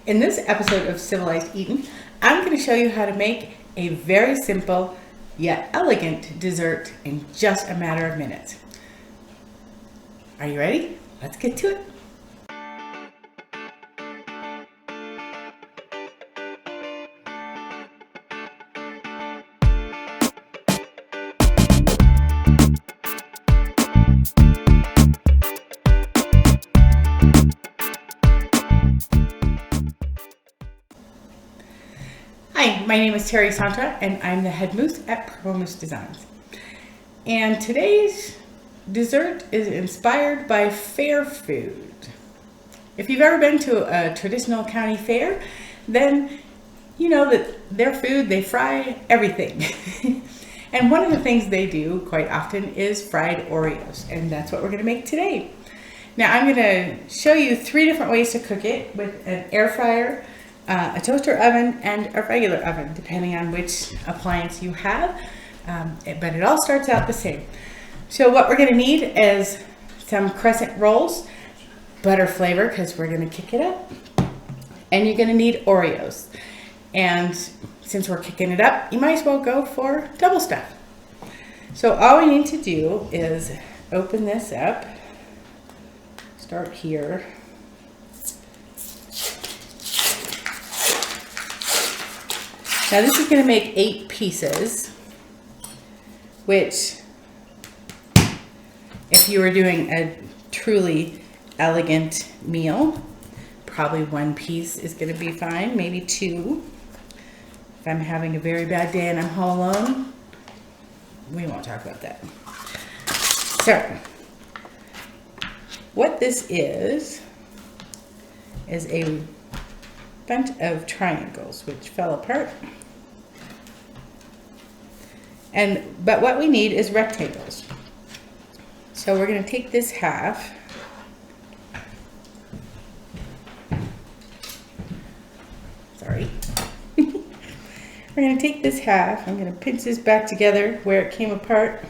In this episode of Civilized Eating, I'm going to show you how to make a very simple yet elegant dessert in just a matter of minutes. Are you ready? Let's get to it. Hi, my name is Terry Santra and I'm the head mousse at Pro Mousse Designs. And today's dessert is inspired by fair food. If you've ever been to a traditional county fair, then you know that their food, they fry everything. And one of the things they do quite often is fried Oreos, and that's what we're going to make today. Now I'm going to show you 3 different ways to cook it with an air fryer, a toaster oven, and a regular oven, depending on which appliance you have, but it all starts out the same. So what we're going to need is some crescent rolls, butter flavor because we're going to kick it up, and you're going to need Oreos. And since we're kicking it up, you might as well go for double stuff. So all we need to do is open this up, start here. Now this is going to make 8 pieces, which if you were doing a truly elegant meal, probably 1 piece is going to be fine, maybe 2. If I'm having a very bad day and I'm home alone, we won't talk about that. So, what this is a bunch of triangles which fell apart. But what we need is rectangles. So we're going to take this half, sorry. We're going to take this half, I'm going to pinch this back together where it came apart.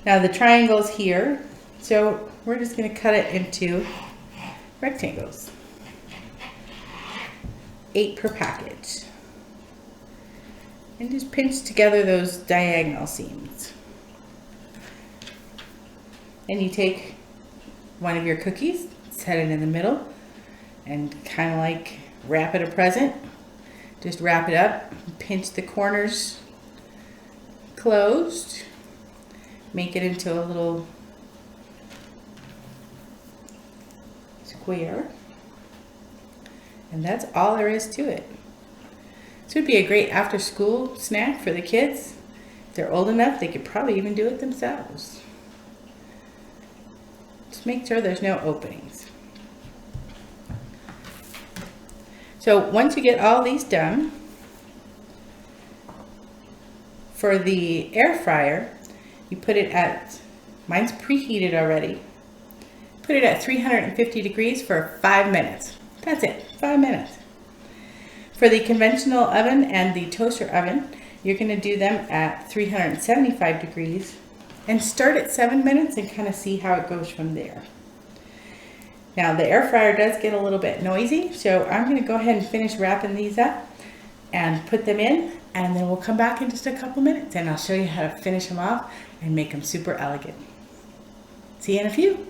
Now the triangle's here, so we're just going to cut it into rectangles. 8 per package. And just pinch together those diagonal seams. And you take one of your cookies, set it in the middle, and kind of like wrap it a present. Just wrap it up, pinch the corners closed, make it into a little square, and that's all there is to it. This would be a great after school snack for the kids. If they're old enough, they could probably even do it themselves. Just make sure there's no openings. So once you get all these done, for the air fryer, you put it at, mine's preheated already, put it at 350 degrees for 5 minutes. That's it, 5 minutes. For the conventional oven and the toaster oven, you're going to do them at 375 degrees and start at 7 minutes and kind of see how it goes from there. Now the air fryer does get a little bit noisy, so I'm going to go ahead and finish wrapping these up and put them in, and then we'll come back in just a couple minutes and I'll show you how to finish them off and make them super elegant. See you in a few.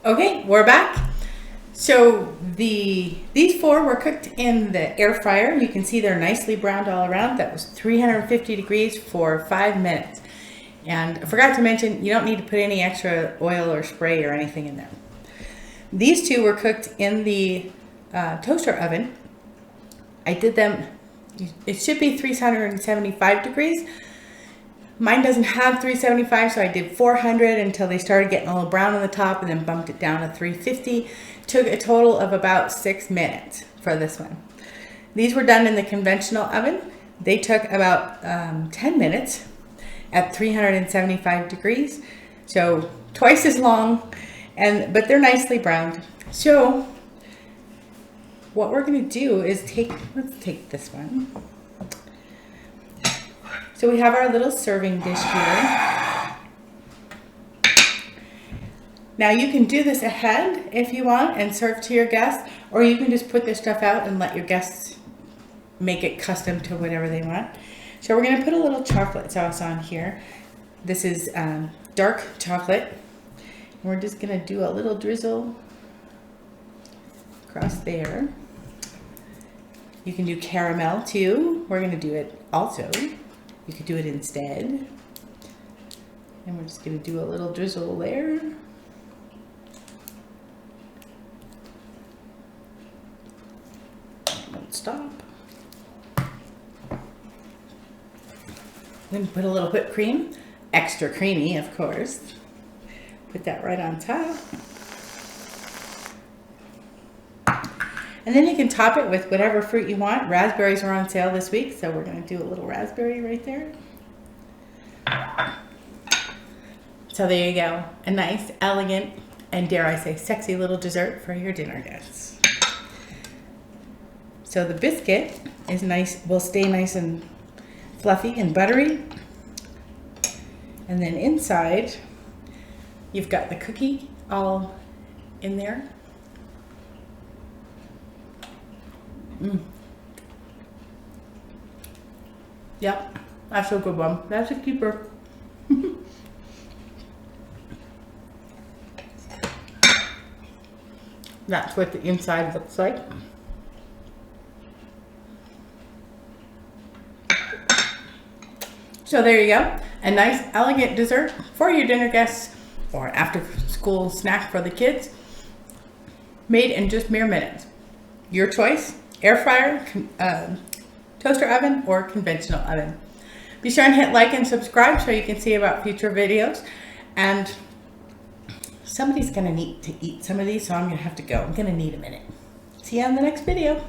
Okay, we're back. So these 4 were cooked in the air fryer. You can see they're nicely browned all around. That was 350 degrees for 5 minutes. And I forgot to mention, you don't need to put any extra oil or spray or anything in there. These 2 were cooked in the toaster oven. I did them, it should be 375 degrees. Mine doesn't have 375, so I did 400 until they started getting a little brown on the top, and then bumped it down to 350. Took a total of about 6 minutes for this one. These were done in the conventional oven. They took about 10 minutes at 375 degrees, so twice as long, but they're nicely browned. So what we're going to do is let's take this one. So we have our little serving dish here. Now you can do this ahead if you want and serve to your guests, or you can just put this stuff out and let your guests make it custom to whatever they want. So we're gonna put a little chocolate sauce on here. This is dark chocolate. We're just gonna do a little drizzle across there. You can do caramel too. We're gonna do it also. You could do it instead. And we're just gonna do a little drizzle there. Don't stop. Then put a little whipped cream, extra creamy, of course. Put that right on top. And then you can top it with whatever fruit you want. Raspberries are on sale this week, so we're gonna do a little raspberry right there. So there you go. A nice, elegant, and dare I say, sexy little dessert for your dinner guests. So the biscuit is nice, will stay nice and fluffy and buttery. And then inside, you've got the cookie all in there. Yep, that's a good one. That's a keeper. That's what the inside looks like. So there you go. A nice, elegant dessert for your dinner guests or after school snack for the kids. Made in just mere minutes. Your choice, air fryer, toaster oven, or conventional oven. Be sure and hit like and subscribe so you can see about future videos. And somebody's gonna need to eat some of these, so I'm gonna have to go. I'm gonna need a minute. See you on the next video.